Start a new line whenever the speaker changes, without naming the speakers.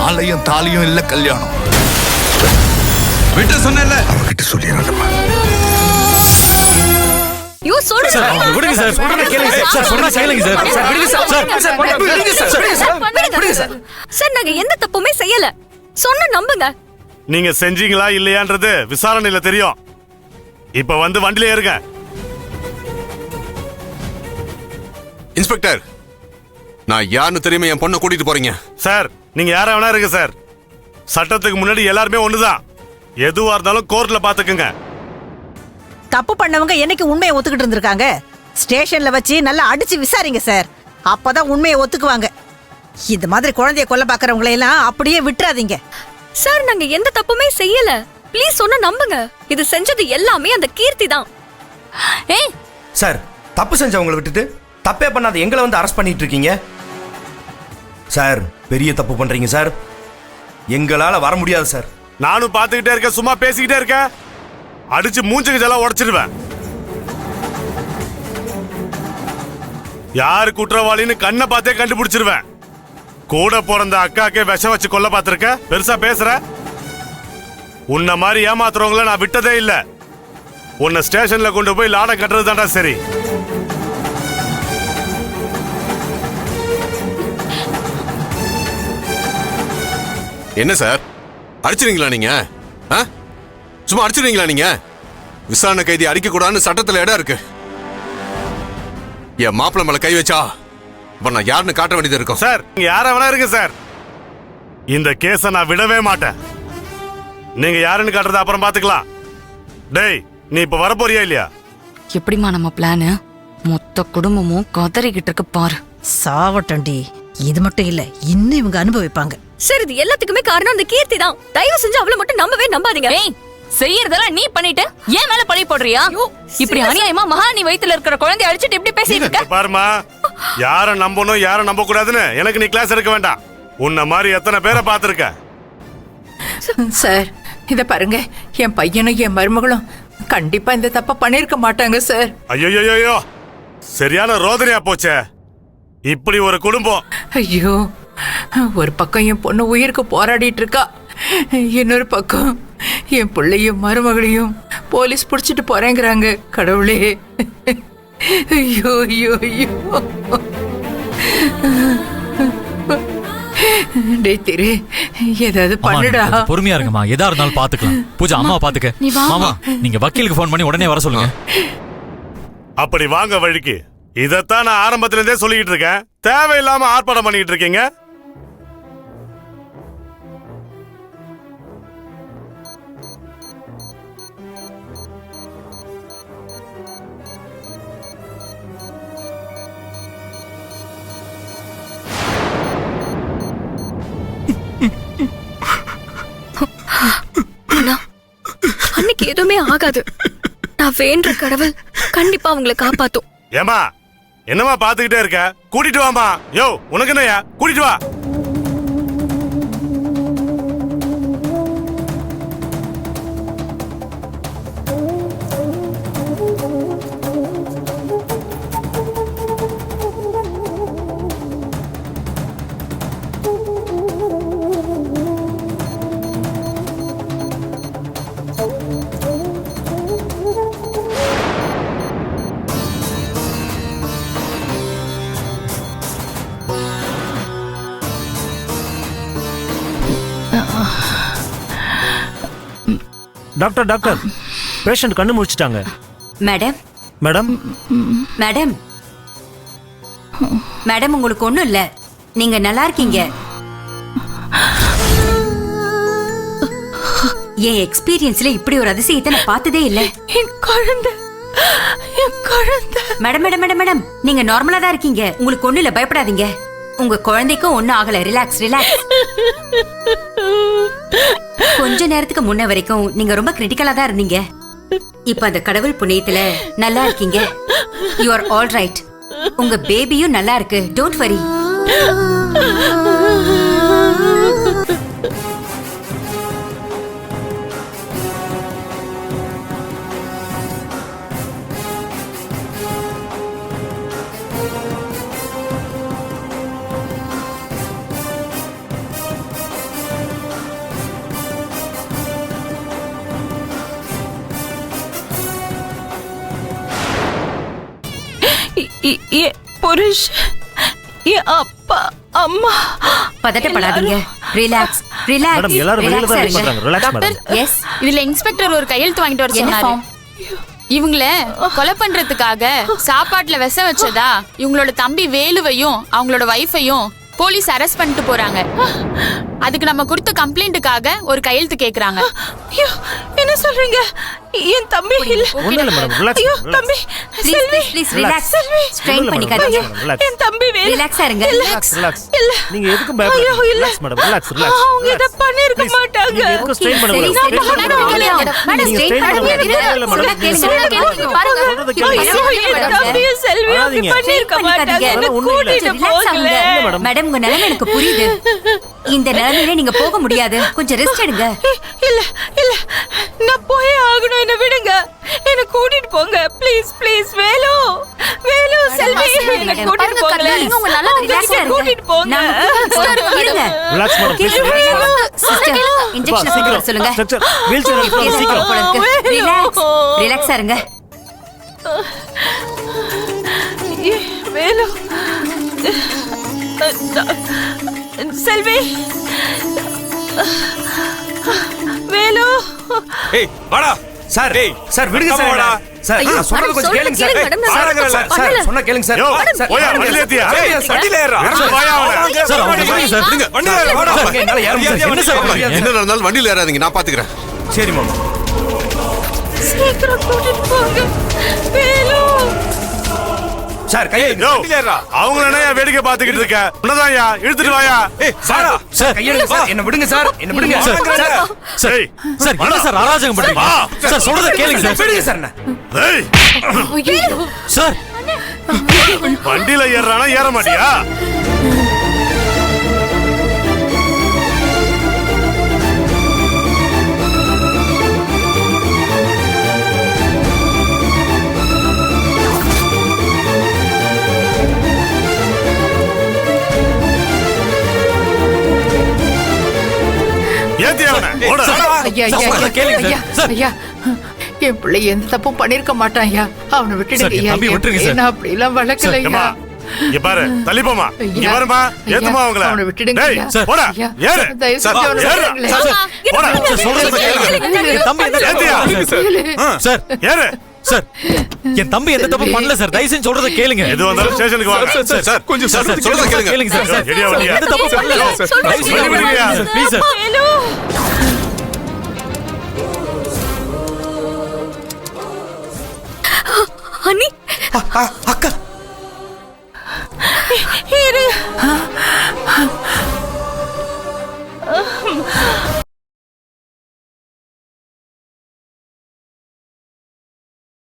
மாலையும் தாலியும் இல்ல கல்யாணம்.
விட்டு சொன்னேன்ல,
அவகிட்ட சொல்லிடுறேன்.
நாங்க எந்த தப்புமே செய்யல, சொன்ன நம்புங்க.
நீங்க செஞ்சீங்களா இல்லையான்றது விசாரணையில தெரியும். இப்ப வந்து வண்டியில ஏறுங்க.
இன்ஸ்பெக்டர், நான் யாருன்னு தெரியுமா என் பொண்ணை கூட்டிட்டு போறீங்க?
சார், நீங்க யார வேணா இருங்க சார். சட்டத்துக்கு முன்னாடி எல்லாருமே ஒண்ணுதான். எதுவா இருந்தாலும் கோர்ட்ல பாத்துக்குங்க.
தப்பு பண்ணவங்க என்னைக்கு உண்மையை ஒத்துக்கிட்டு இருந்திருக்காங்க? ஸ்டேஷன்ல வச்சு நல்லா அடிச்சு விசாரிங்க சார், அப்பதான் உண்மையை ஒத்துக்குவாங்க. இந்த மாதிரி குழந்தைய கொல்ல பாக்குறவங்களை எல்லாம் அப்படியே விட்டுறாதீங்க
சார். நாங்க எந்த தப்புமே செய்யல, ப்ளீஸ் சொன்ன நம்புங்க. இது செஞ்சது எல்லாமே அந்த கீர்த்தி தான்.
ஏய்
சார், தப்பு செஞ்சவங்களை விட்டுட்டு தப்பே பண்ணாத எங்களை வந்து அரெஸ்ட் பண்ணிட்டு இருக்கீங்க சார். பெரிய தப்பு பண்றீங்க சார், எங்களால வர முடியாது சார்.
நானும் பாத்துக்கிட்டே இருக்கேன், சும்மா பேசிக்கிட்டே இருக்கேன். அடிச்சு மூஞ்சுக்கு ஜெல்லாம் உடைச்சிடுவேன். யாரு குற்றவாளின்னு கண்ணை பார்த்தே கண்டுபிடிச்சிருவேன். கூட பிறந்த அக்காக்கே விஷம் வச்சு கொல்ல பார்த்திருக்க, பெருசா பேசுற. உன்ன மாதிரி ஏமாத்துறவங்கள நான் விட்டதே இல்ல. உன்னை ஸ்டேஷன்ல கொண்டு போய் லாடம் கட்டுறது தான்டா சரி.
என்ன சார், அடிச்சிருங்களா நீங்க? சும்மா அடிச்சிருங்களா நீங்க? விசாரணை கைதி அடிக்க கூடாதுன்னு சட்டத்துல இடம் இருக்கு. என் மாப்பிள்ள மேல கை வச்சா இப்ப நான் யாருன்னு காட்ட வேண்டியது இருக்கும்.
சார், நீங்க யார வேணா இருக்கு சார். இந்த கேஸ நான் விடவே மாட்டேன். நீங்க யாருன்னு காட்டுறத அப்புறம் பாத்துக்கலாம். டேய், நீ இப்ப வரப்போறியா இல்லையா?
எப்படிமா நம்ம பிளான்? மொத்த குடும்பமும் கதறிக்கிட்டு இருக்கு பாரு.
சாவட்டண்டி. இது மட்டும் இல்ல, இன்னும் இவங்க அனுபவிப்பாங்க.
சார், இது எல்லாத்துக்குமே காரணம் அந்த கீர்த்தி தான். தயவு செஞ்சு அவளை மட்டும் நம்பவே நம்பாதீங்க.
செய்யறதெல்லாம் நீ பண்ணிட்டு ஏன் மேல பழி போடுறியா? இப்படி அநியாயமா மகாராணி வயித்துல இருக்கிற குழந்தைய அடிச்சிட்டு இப்படி பேசிட்டு இருக்க?
பாருமா, யார நம்பணும் யார நம்ப கூடாதுன்னு எனக்கு நீ கிளாஸ் எடுக்க வேண்டாம். உன்ன மாதிரி எத்தனை பேரை பாத்துருக்க.
சார், இத பாருங்க, என் பையனும் என் மருமகளும் கண்டிப்பா இந்த தப்ப பண்ணிருக்க மாட்டாங்க சார்.
ஐயோ, சரியான ரோதனையா போச்சே இப்படி ஒரு குடும்பம்.
ஐயோ, ஒரு பக்கம் என் பொண்ணு உயிருக்கு போராடிட்டு இருக்கா, இன்னொரு பக்கம் என் பிள்ளையும் மருமகளையும் போலீஸ் புடிச்சிட்டு போறேங்கிறாங்க. கடவுளே, ஐயோ ஐயோ ஐயோ. டேய் திரு, ஏதாவது பண்ணுடா.
பொறுமையா இருங்கம்மா, எதா இருந்தாலும் பாத்துக்கலாம். பூஜா, அம்மா பாத்துக்க. மாமா, நீங்க வக்கீலுக்கு போன் பண்ணி உடனே வர சொல்லுங்க.
அப்படி வாங்க வழிக்கு. இதத்தான் நான் ஆரம்பத்துல இருந்தே சொல்லிட்டு இருக்கேன். தேவையில்லாம ஆர்ப்பாட்டம் பண்ணிட்டு இருக்கீங்க.
அன்னைக்கு எதுவுமே ஆகாது. நான் வேண்ட கடவுள் கண்டிப்பா அவங்களை காப்பாத்தும்.
ஏமா, என்னமா பாத்துக்கிட்டே இருக்க? கூட்டிட்டு வாமா. யோ, உனக்கு என்னையா? கூட்டிட்டு வா.
டாக்டர், டாக்டர், பேஷண்ட் கண்ணு முடிச்சிட்டாங்க.
மேடம்,
மேடம்,
மேடம், மேடம், உங்களுக்கு ஒண்ணும் இல்ல. நீங்க நல்லா இருக்கீங்க. என் எக்ஸ்பீரியன்ஸ்ல இப்படி ஒரு அதிசயத்தை நான் பார்த்ததே இல்ல.
என் குழந்தை, என் குழந்தை.
மேடம் மேடம் மேடம் மேடம், நீங்க நார்மலா தான் இருக்கீங்க. உங்களுக்கு ஒண்ணும் இல்ல, பயப்படாதீங்க. உங்க குழந்தைக்கும் ஒண்ணும் ஆகல. Relax relax. கொஞ்ச நேரத்துக்கு முன்ன வரைக்கும் நீங்க ரொம்ப கிரிட்டிக்கலா தான் இருந்தீங்க. இப்ப அந்த கடவுள் புண்ணியத்துல நல்லா இருக்கீங்க. You are all right. உங்க பேபியும் நல்லா இருக்கு. Don't worry.
என் புருஷன், என் அப்பா அம்மா.
பதட்டப்படாதீங்க. Relax relax.
மேடம் எல்லாரும் வெளியில தான் வெயிட் பண்றாங்க. Relax madam.
எஸ்.
இதுல இன்ஸ்பெக்டர் ஒரு கையெழுத்து வாங்கிட்டு வர
என்ன
சொன்னாரு.
ஃபார்ம்?
இவங்கள கொலை பண்றதுக்காக சாப்பாட்டுல விஷம் வச்சதா இவங்களோட தம்பி வேலுவையும் அவங்களோட வைஃபையும் போலீஸ் அரெஸ்ட் பண்ணிட்டு போறாங்க. அதுக்கு நம்ம கொடுத்த கம்ப்ளைண்ட்டுக்காக ஒரு கையெழுத்து கேக்குறாங்க.
ஐயோ, என்ன சொல்றீங்க? என் தம்பி இல்ல.
ஒண்ணும் இல்ல மேடம். ரிலாக்ஸ்.
ஐயோ தம்பி, செல்வி
ப்ளீஸ் ரிலாக்ஸ்.
செல்வி.
ஸ்ட்ரெயின் பண்ணிக்காதீங்க.
என் தம்பி வேலு.
ரிலாக்ஸா இருங்க.
ரிலாக்ஸ்.
இல்ல.
நீங்க எதுக்கும் பயப்படாதீங்க.
ஐயோ, இல்ல.
Relax madam. Relax relax.
அவங்க இத பண்ணிருக்க மாட்டாங்க.
நீங்க எதுக்கும் ஸ்ட்ரெயின் பண்ண
சரி,
கூடாது.
சரி, மேடம்,
நீங்க
ஸ்ட்ரெயின்
ஸ்ட்ரெயின்
பண்ணாதீங்க.
பண்ண
சொன்னா கேளுங்க. பாருங்க.
சொல்றத கேளுங்க.
ஐயோ, என் தம்பியும் செல்வியும் அப்படி
அழாதீங்க.
பண்ணிருக்க மாட்டாங்க. என்ன
அதெல்லாம் ஒண்ணும் இல்ல.
கூட்டிட்டு
ரிலாக்ஸ் ஆகுங்க.
போகல.
மேடம், உங்க நிலைமை எனக்கு புரியுது. இந்த நிலைமையில நீங்க போக முடியாது. கொஞ்சம் ரெஸ்ட் எடுங்க.
இல்ல இல்ல, நான் போயே ஆகணும். என்ன விடுங்க, என்ன கூட்டிட்டு போங்க ப்ளீஸ் ப்ளீஸ். வேலு வேலு, செல்வி, என்ன கூட்டிட்டு போங்க.
உங்க நல்லா
ரிலாக்ஸா இருங்க.
கூட்டிட்டு போங்க.
இருங்க.
Relax madam.
Okay,
please.
Sister, injection
சீக்கிரம்
சொல்லுங்க.
ஸ்ட்ரக்சர் வீல் சேர் எடுத்து வாங்க, சீக்கிரம்.
போல இருக்கு. ரிலாக்ஸ். ரிலாக்ஸா இருங்க.
வேலு, செல்வி, வேலு.
ஏய் வாடா.
சார் சார் விடுங்க
come
சார்.
on.
சார் நான் சொல்றது கொஞ்சம் கேளுங்க சார்.
மேடம், நான்
சார்,
சொல்றது
சார்,
பண்ணல.
சொன்னா கேளுங்க சார்.
யோ,
சார்,
போயா,
கேளுங்க
வண்டியில
சார்.
ஏத்தியா?
சார்,
ஏய்,
சார்.
வண்டியில ஏறுடா.
எடுத்து வாயா அவனை.
சார் அவங்க விடுங்க சார்.
விடுங்க. வண்டியில ஏறு, வாடா.
சார், என்னால ஏற முடியாது சார்.
என்ன சார் பண்றீங்க?
என்ன நடந்தாலும் வண்டியில ஏறாதீங்க, நான் பாத்துக்கிறேன்.
சரி மாமா.
சீக்கிரம் கூட்டிட்டு போங்க. வேலு.
சார் கையை
யோ, அவங்கள என்ன வேடிக்கை பாத்துக்கிட்டு இருக்க? உன்னதான்யா, இழுத்துட்டு வாயா.
ஏய் வாடா.
சார்
கையெடுங்க சார். என்ன விடுங்க சார். என்ன விடுங்க
சார்.
சார்.
சார்
ஏய்,
சார் என்ன சார் அராஜகம் பண்றீங்க? சார் சொல்றத கேளுங்க சார்.
விடுங்க சார். என்ன
ஏய்,
சார்
வண்டியில ஏறானா ஏற மாட்டியா? ஏத்தியா அவனை? ஓடு.
ஐயா, ஐயா,
சார்,
ஐயா,
கேளுங்க சார்.
ஐயா,
சார்.
ஐயா, என் பிள்ளை எந்த தப்பும் பண்ணிருக்க மாட்டான் ஐயா. அவனை
சார்,
விட்டுடுங்க
என்
ஐயா.
தம்பி
என்
விட்டுருங்க
பிள்ளைய
சார்.
நான் அப்படி எல்லாம் வளர்க்கல
ஏம்மா,
ஐயா.
இங்க பாரு, தள்ளிப்போமா. இங்க
ஐயா,
பாருமா,
ஐயா,
ஏத்துமா அவங்கள.
அவனை விட்டுடுங்க
டேய்,
ஐயா.
சார்.
போடா,
ஐயா,
ஏறு.
தயவு செஞ்சு அவனை
ஏறு.
விட்டுடுங்களேன்.
போடா.
சார் சொல்றத கேளுங்க. என் தம்பி எந்த தப்பு
ஏத்தியா?
பண்ணல சார். சார்
ஏறு.
சார் என் தம்பி எந்த தப்பு பண்ணல சார். தயவு செஞ்சு சொல்றத கேளுங்க.
எது வந்தாலும் ஸ்டேஷனுக்கு வாங்க.
சார் கொஞ்சம்
சார் சார்
சொல்றத
சொல்றத
கேளுங்க.
கேளுங்க சார்.
எடியா வண்டியா?
எந்த தப்பு பண்ணல சார். தயவு செஞ்சு
வண்டி விடுங்கயா.
Sir please sir.
வேலு.
அண்ணி,
அக்கா
இரு.